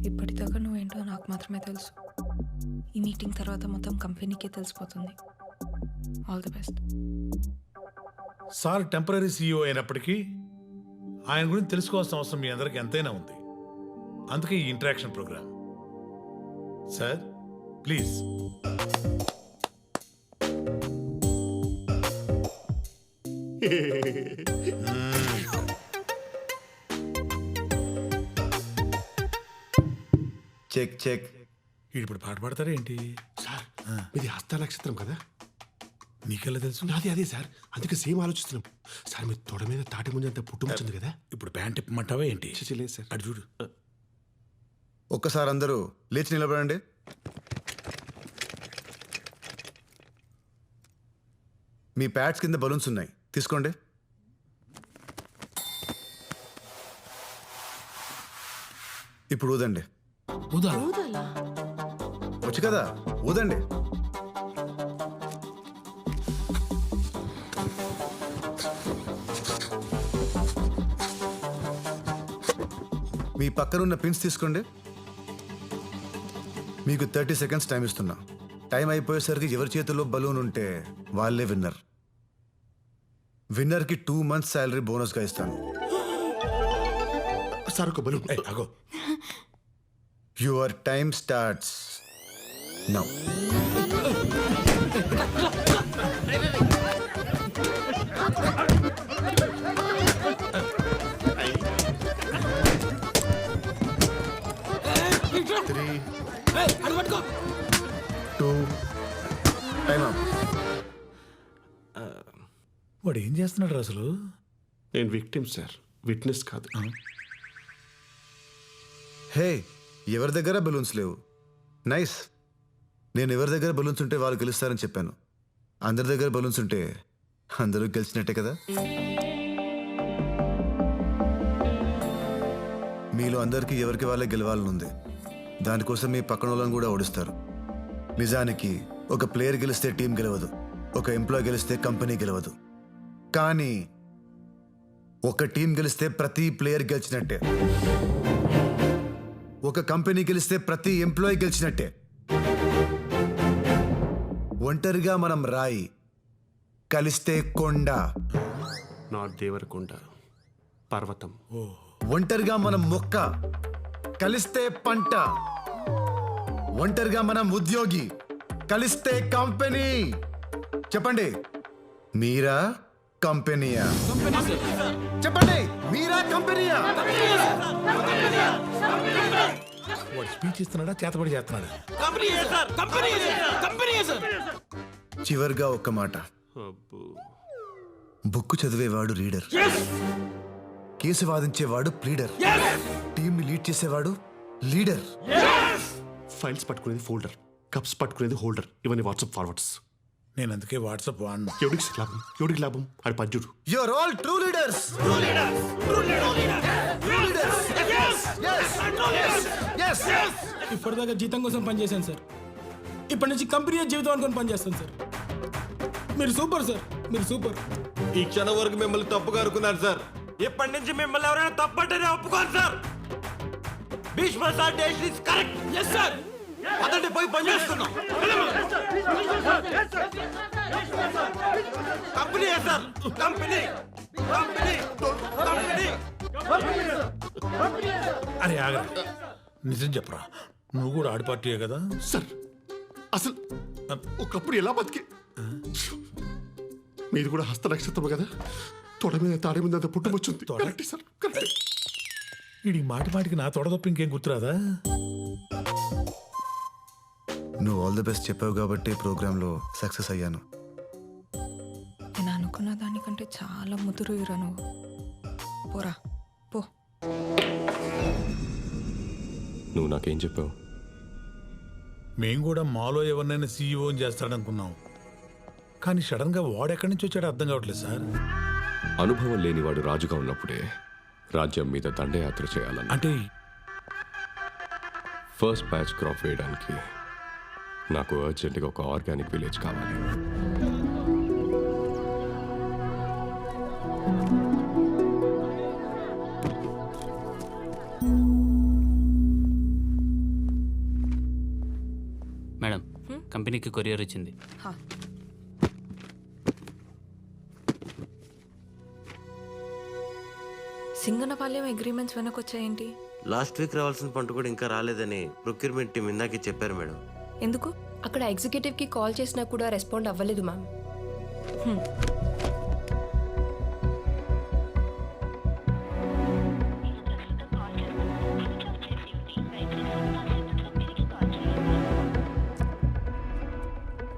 ఇప్పటిదాకా నువ్వేంటో నాకు మాత్రమే తెలుసు. ఈ మీటింగ్ తర్వాత మొత్తం కంపెనీకే తెలిసిపోతుంది. All the best. Sir temporary CEO అయినప్పటికీ ఆయన గురించి తెలుసుకోవాల్సిన అవసరం మీ అందరికి ఎంతైనా ఉంది. అందుకే ఈ interaction programme. Sir please. Check check. ఇప్పుడు పాట పాడతారా ఏంటి? సార్ ఇది హస్త నక్షత్రం కదా, నీకెలా తెలుసు? నాది అదే సార్, అందుకే సేమ్ ఆలోచిస్తున్నాం. సార్ మీ తొడ మీద తాటి ముంజంత పుట్టుమొచ్చింది కదా. ఇప్పుడు ప్యాంట్ ఇప్పమంటావా ఏంటి? లేదు సార్. అటు చూడు. ఒక్కసారి అందరూ లేచి నిలబడండి. మీ ప్యాడ్స్ కింద బలూన్స్ ఉన్నాయి, తీసుకోండి. ఇప్పుడు ఊదండి. వచ్చు కదా, ఊదండి. మీ పక్కనున్న పిన్స్ తీసుకోండి. మీకు 30 సెకండ్స్ టైం ఇస్తున్నా. టైం అయిపోయేసరికి ఎవరి చేతుల్లో బలూన్ ఉంటే వాళ్ళే విన్నర్. విన్నర్కి 2 months శాలరీ బోనస్గా ఇస్తాను. సార్ ఒక బలూన్. అగో, యువర్ టైమ్ స్టార్ట్స్ నౌ. వాడు ఏం చేస్తున్నాడు అసలు? నేను విక్టిమ్ సార్, విట్నెస్ కాదు. హే, ఎవరి దగ్గర బలూన్స్ లేవు. నైస్. నేను ఎవరి దగ్గర బలూన్స్ ఉంటే వాళ్ళు గెలుస్తారని చెప్పాను. అందరి దగ్గర బలూన్స్ ఉంటే అందరూ గెలిచినట్టే కదా. మీలో అందరికీ ఎవరికి వాళ్ళే గెలవాలని ఉంది. దానికోసం మీ పక్కన వాళ్ళని కూడా ఓడిస్తారు. నిజానికి ఒక ప్లేయర్ గెలిస్తే టీం గెలవదు, ఒక ఎంప్లాయ్ గెలిస్తే కంపెనీ గెలవదు. కానీ ఒక టీం గెలిస్తే ప్రతి ప్లేయర్ గెలిచినట్టే, ఒక కంపెనీ గెలిస్తే ప్రతి ఎంప్లాయీ గెలిచినట్టే. ఒంటరిగా మనం రాయి, కలిస్తే కొండ. నాట్ దేవరకొండ, పర్వతం. ఒంటరిగా మనం మొక్క, కలిస్తే పంట. ఒంటరిగా మనం ఉద్యోగి, కలిస్తే కంపెనీ. చెప్పండి, మీరా కంపెనీయా? చెప్పండి, మీరా కంపెనీయా? వాడు స్పీచ్ ఇస్తున్నాడా, చేతబడి చేస్తున్నాడా? చివరిగా ఒక్క మాట. బుక్ చదివేవాడు రీడర్, కేసు వాదించేవాడు ప్లీడర్, టీంని లీడ్ చేసేవాడు లీడర్. ఫైల్స్ పట్టుకునేది ఫోల్డర్, కప్స్ పట్టుకునేది హోల్డర్. ఇవన్నీ వాట్సాప్ ఫార్వర్డ్స్. నేను అందుకే వాట్సాప్ వాడినా. ఎవడికి లాభం ఆడి పద్యుడు. You are all true leaders. ఇప్పటిదాకా జీతం కోసం పనిచేశాను సార్. ఇప్పటి నుంచి కంపెనీ జీవితం అనుకుని పనిచేస్తాను సార్. మీరు సూపర్ సార్, మీరు సూపర్. ఈ క్షణం వరకు మిమ్మల్ని తప్పుగా అనుకున్నాను సార్. ఇప్పటి నుంచి మిమ్మల్ని ఎవరైనా తప్పంటేనే ఒప్పుకోను sir. Bhishma sir decision is correct. Yes sir. అదండి పోయి పని చేస్తున్నాం. Company sir, company company company. అరే ఆగరా, నిజం చెప్పరా, నువ్వు కూడా ఆడి పార్టీయే కదా? సార్ అసలు ఒకప్పుడు ఎలా బతికి, మీది కూడా హస్త నక్షత్రం కదా. తొడ మీద తాడి మీద అంత పుట్టుమొచ్చింది. Correct sir, correct. వీడి మాటి మాటికి నా తొడ తప్ప ఇంకేం గుర్తురాదా? నువ్వు ఆల్ ది బెస్ట్ చెప్పావు కాబట్టి ప్రోగ్రాంలో సక్సెస్ అయ్యాను. నేను అనుకున్న దానికంటే చాలా ముదురు హీరో నువ్వు. పోరా పో. నువ్వు నాకేం చెప్పావు? మేం కూడా మాలో ఎవరినైనా సీఈఓ చేస్తాడనుకున్నాం. కానీ సడన్ గా వాడు ఎక్కడి నుంచి వచ్చాడో అర్థం కావట్లేదు సార్. అనుభవం లేనివాడు రాజుగా ఉన్నప్పుడే రాజ్యం మీద దండయాత్ర చేయాలని. అంటే ఫస్ట్ బ్యాచ్ క్రాప్ వేయడానికి నాకు అర్జెంటుగా ఒక ఆర్గానిక్ విలేజ్ కావాలి. కంపెనీకి కొరియర్ వచ్చింది. హా. సింగనపాలెం అగ్రిమెంట్స్ వెనకొచ్చాయేంటి? లాస్ట్ వీక్ రావాల్సిన పంట కూడా ఇంకా రాలేదని ప్రొక్యూర్మెంట్ టీం ఇందాకే చెప్పారు మేడం. ఎందుకు? అక్కడ ఎగ్జిక్యూటివ్కి కాల్ చేసినా కూడా రెస్పాండ్ అవ్వలేదు మ్యామ్.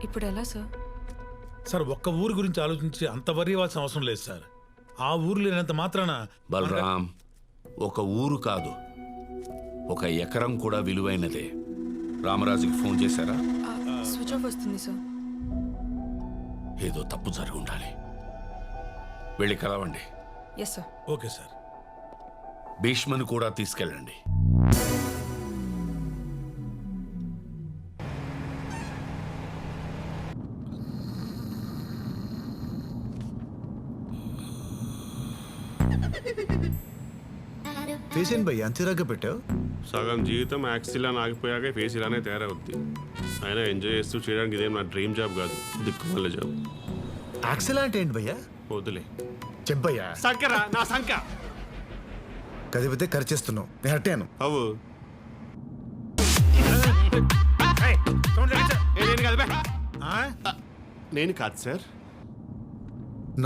ఇప్పుడు ఎలా సార్? సార్ ఒక్క ఊరి గురించి ఆలోచించి అంత వరి ఇవ్వాల్సిన అవసరం లేదు సార్. ఆ ఊరు లేనంత మాత్రాన బలరాం, ఒక ఊరు కాదు, ఒక ఎకరం కూడా విలువైనదే. రామరాజుకి ఫోన్ చేశారా? స్విచ్ ఆఫ్ వస్తుంది సార్. ఏదో తప్పు జరిగి ఉండాలి. వెళ్ళి కలవండి. Yes sir. Okay sir. భీష్మను కూడా తీసుకెళ్ళండి. ఫేస్ ఏంటి భయ్య అంత ఇరాగ్గా పెట్టావు? సగం జీవితం యాక్సిల్ అని ఆగిపోయాక ఫేస్ ఇలానే తయారవుద్ది. అయినా ఎంజాయ్ చేస్తూ చేయడానికి ఇదేం నా డ్రీమ్ జాబ్ కాదు, దిక్కుమల్ల జాబ్. యాక్సెల్ అంటే ఏంటి భయ్యా? వద్దులే. చెప్పయ్యా. సంకరా నా సంక కదిపితే ఖర్చేస్తున్నావు, నేను హట్టాను. అవు నేను కాదు సార్.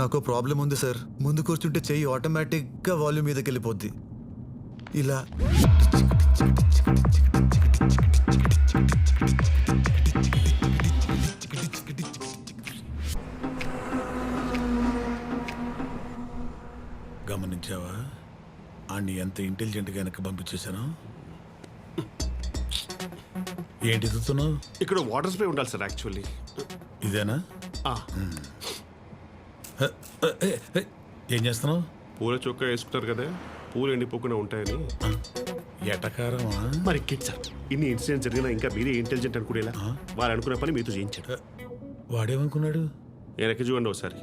నాకు ప్రాబ్లం ఉంది సార్. ముందు కూర్చుంటే చెయ్యి ఆటోమేటిక్గా వాల్యూమ్ మీదకి వెళ్ళిపోద్ది. ఇలా గమనించావా ఆడిని ఎంత ఇంటెలిజెంట్గా వెనక్కి పంపించేశాను? ఏంటి ఎదుగుతున్నావు? ఇక్కడ వాటర్ స్ప్రే ఉండాలి సార్ యాక్చువల్లీ. ఇదేనా? ఏం చేస్తున్నావు? పూల చొక్కా వేసుకుంటారు కదా, పూలు ఎండిపోకుండా ఉంటాయని. ఎటకారమా? మరి కిడ్ సార్, ఇన్ని ఇన్సిడెంట్స్ జరిగినా ఇంకా మీరే ఇంటెలిజెంట్ అనుకునేలా వారు అనుకున్న పని మీతో చేయించాడు. వాడేమనుకున్నాడు? వెనక్కి చూడండి ఒకసారి.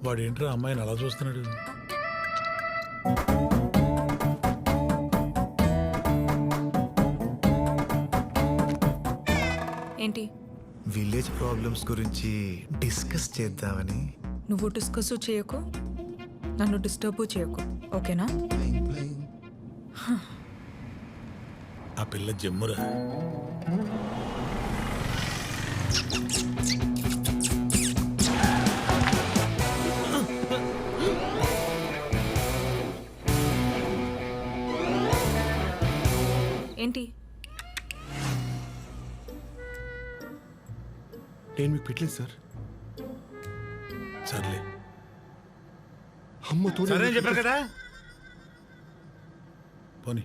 వాడేంట్రా అమ్మాయిని అలా చూస్తున్నాడు? ఏంటి? విలేజ్ ప్రాబ్లమ్స్ గురించి డిస్కస్ చేద్దామని. నువ్వు డిస్కస్ చేయకు, నన్ను డిస్టర్బ్ చేయకు, ఓకేనా? ఆ పిల్ల జమ్మురా. ఏంటి? నేను మీకు పెట్టలేదు సార్. సర్లే. అమ్మతో సరే అని చెప్పారు కదా, పోనీ.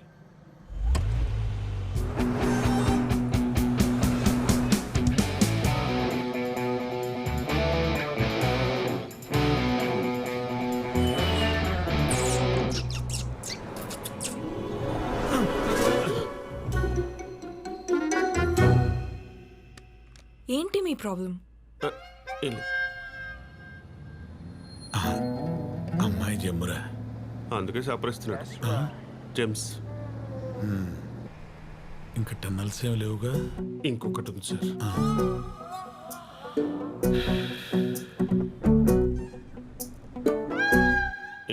ఏంటి మీ ప్రాబ్లం? అమ్మాయి జమ్మురా. అందుకే సపరిస్తున్నాడు. జెమ్స్ ఇంకా టన్నల్స్ ఏమి లేవుగా? ఇంకొకటి ఉంది సార్.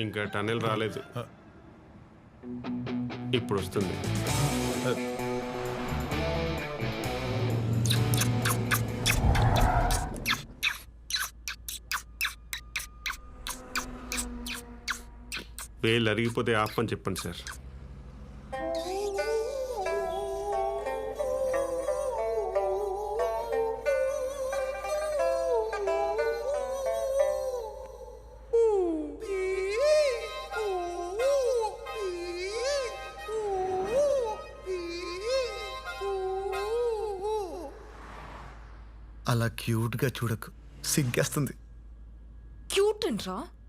ఇంకా టన్నెల్ రాలేదు, ఇప్పుడు వస్తుంది. వేలు అరిగిపోతే ఆపని చెప్పండి సార్. అలా క్యూట్గా చూడకు, సిగ్గేస్తుంది. క్యూట్ అంట్రా?